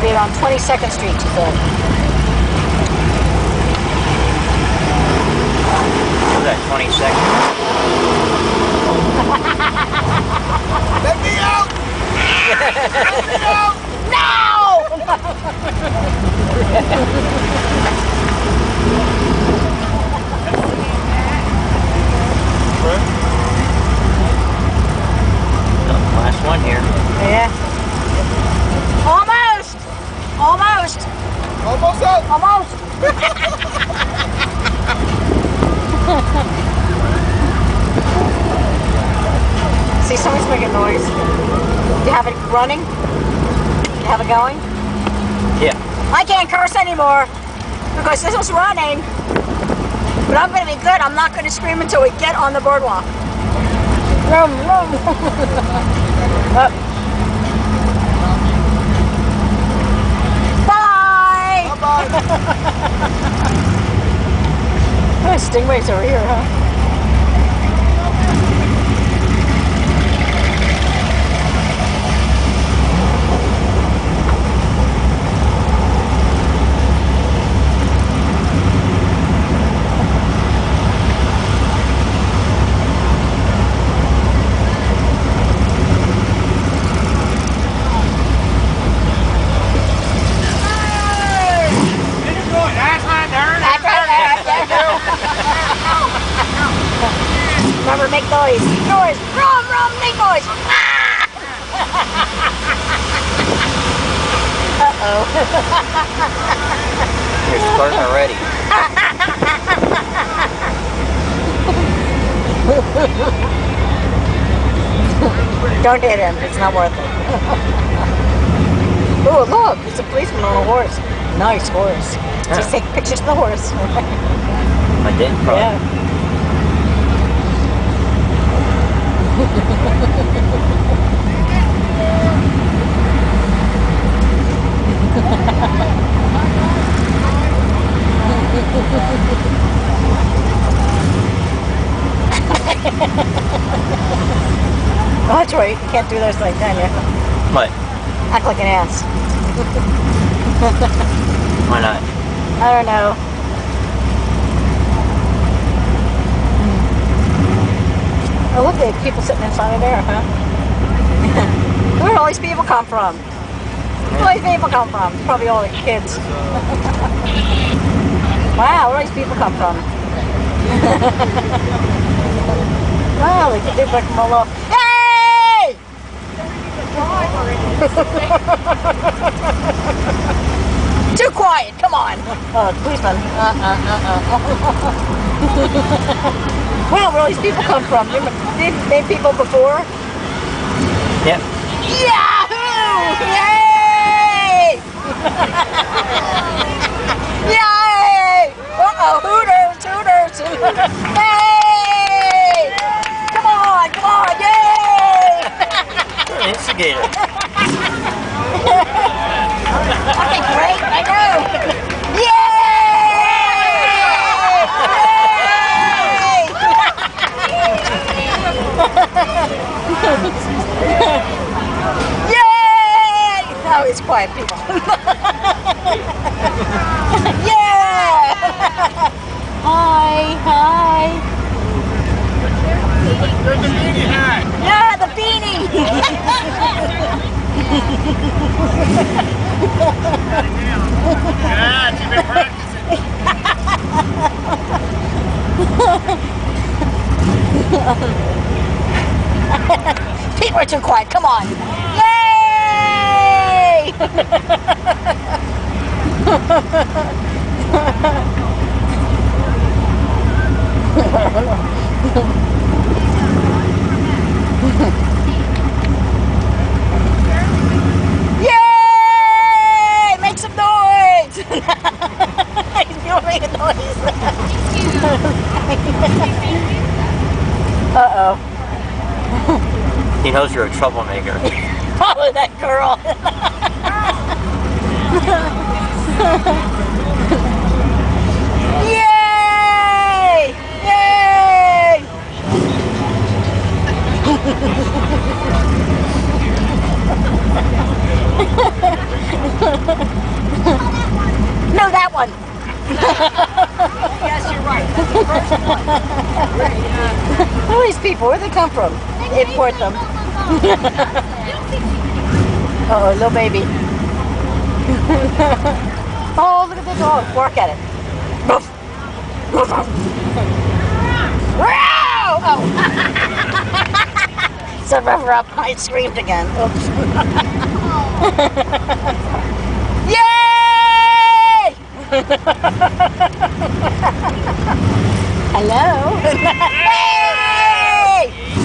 wait on 22nd Street, she said. Was that 22nd? Let me out! Let me out! No! Last one here. Yeah. Almost! Almost! Almost up! Almost! See, somebody's making noise. Do you have it running? Do you have it going? Yeah. I can't curse anymore because this is running. But I'm going to be good. I'm not going to scream until we get on the boardwalk. Rum, rum. Up. Bye! Bye-bye! Oh, stingrays over here, huh? Remember, make noise. Noise. Rum, rum, make noise. Ah! Uh-oh. You're starting already. Don't hit him. It's not worth it. Oh, look. It's a policeman on a horse. Nice horse. Just take pictures of the horse. I did, probably. Yeah. Oh, that's right. You can't do those things, can you? What? Act like an ass. Why not? I don't know. Oh, look, there are people sitting inside of there, huh? Where do all these people come from? Where do all these people come from? Probably all the kids. Wow, where do all these people come from? Wow, they did break them all off. Hey! Too quiet, come on. Policeman. Wow, where all these people come from? They've made people before? Yep. Yahoo! Yay! Yay! Uh-oh, hooters, hooters. Hey! Come on, yay! You're an instigator. Okay, great, I know. Yay! Oh, it's quiet, people. Yeah! Hi, hi. There's the beanie hat! Yeah, the beanie. Yeah, she's been practicing. People are too quiet. Come on. Yay! Yay! Make some noise! He's making a noise. Uh-oh. He knows you're a troublemaker. Follow that girl. Yay! Yay! these people? Where'd they come from? Import them. Uh-oh, little baby. Oh, look at the dog. Bark at it. Ruff. Ruff, ruff. Oh. So rough her up. I screamed again. Oops. Yay! Hello? Hey!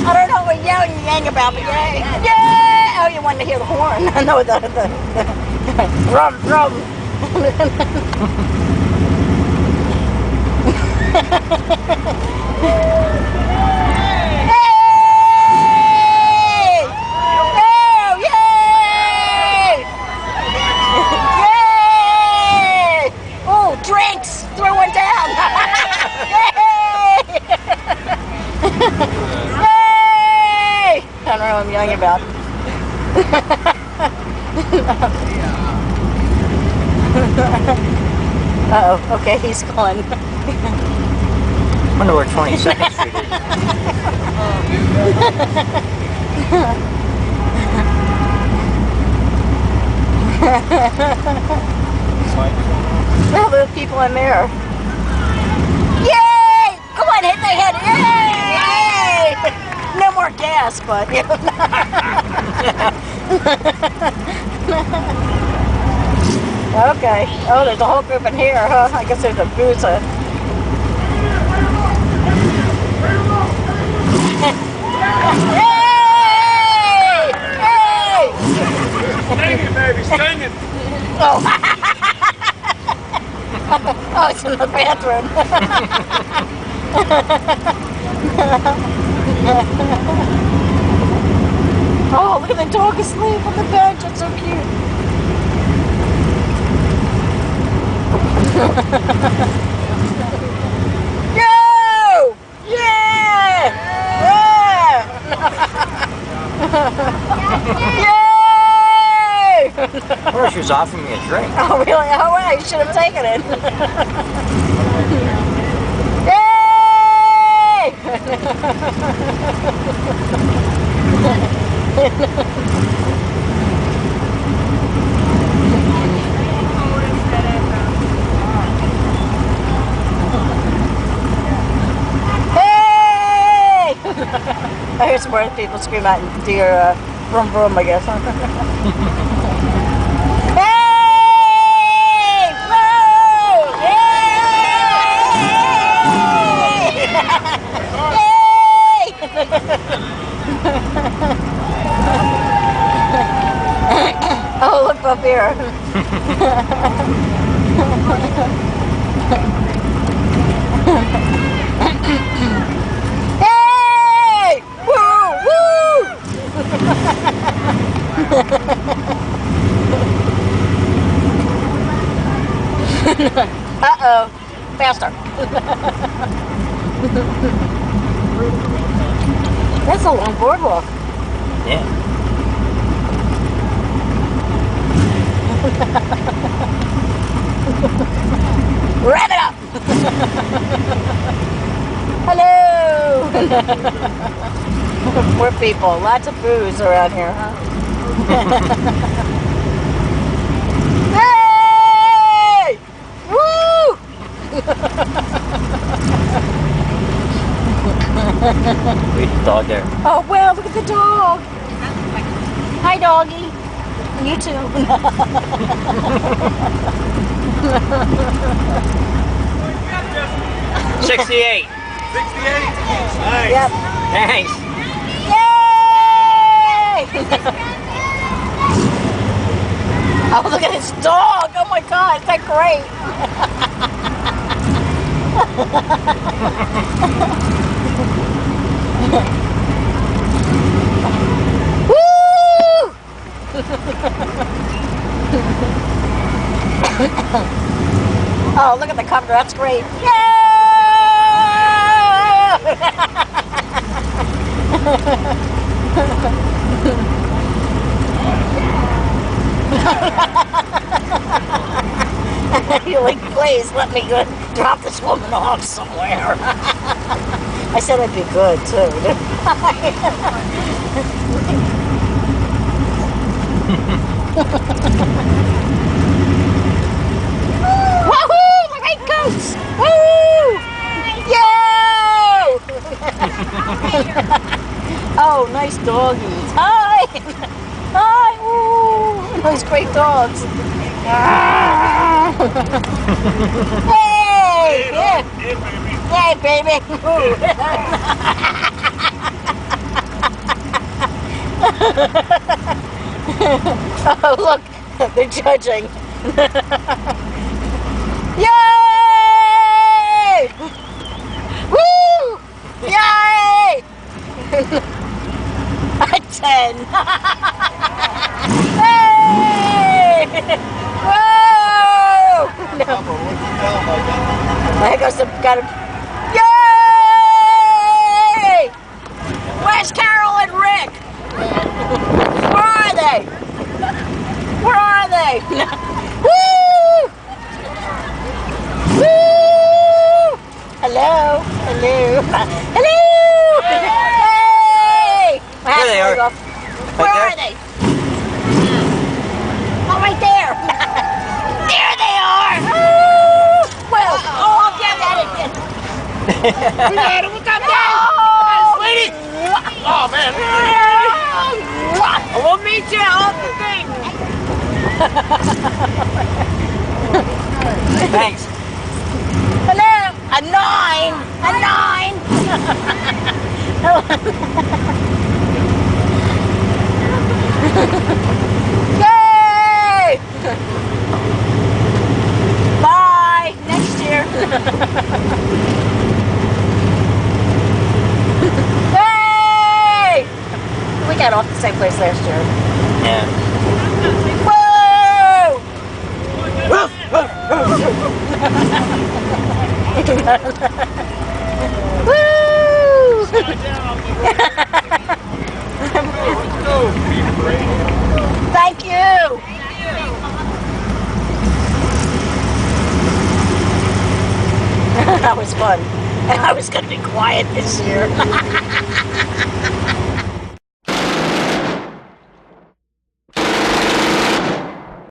I don't know what you're yelling and yang about, but yay! Yay! Oh, you wanted to hear the horn. No, the rum, rum. Drinks! Throw one down! Yay! Yay! I don't know what I'm yelling about. Uh-oh, okay, he's gone. I wonder where 22nd Street is. Well, there's people in there. Yay! Come on, hit the head. Yay! No more gas, but you know. Okay. Oh, there's a whole group in here, huh? I guess there's a booze. Yay! Yay! Stinging, baby, stinging. Oh. Oh, it's in the bathroom. Oh, look at the dog asleep on the bench. It's so cute. Yo! Yeah! Yeah! Yay! Well, she was offering me a drink. Oh, really? Oh, well, you should have taken it. Yay! Hey! I hear some more people scream out into your vroom vroom, I guess. Oh, look up here. Hey! Woo! Woo! Uh-oh. Faster. That's a long boardwalk. Yeah. Wrap it up! Hello! Poor people. Lots of booze around here, huh? Hey! Woo! Wait, the dog there. Oh, well, look at the dog. Hi, doggy. You too. 68. 68. Nice. Yep. Thanks. Yay! Oh, look at this dog. Oh my God, is that great? Woo! Oh, look at the cover. That's great. Yeah! You're like, please let me go drop this woman off somewhere. I said I'd be good too. Woohoo! The raincoats! Woo! Yo! Oh, nice doggies. Hi! Hi! Ooh! Those great dogs. Hey! Yeah. Hey, baby! Oh, look! They're judging. Yay! Woo! Yay! A 10. Hey! Whoa! No. There goes the got him. Yay! Where's Carol and Rick? Where are they? Where are they? Woo! Woo! Hello? Hello? Hello! Hey! There they are. Where are they? Oh, right there. There they are. Well, I'll get that again. Look up there. Sweetie. Oh, man. We'll meet you off the thing. Thanks. Hello. A 9. A 9. Yay! Bye. Next year. Yay! We got off the same place last year. Yeah. Whoa! Woo! Thank you. That was fun. And I was going to be quiet this year.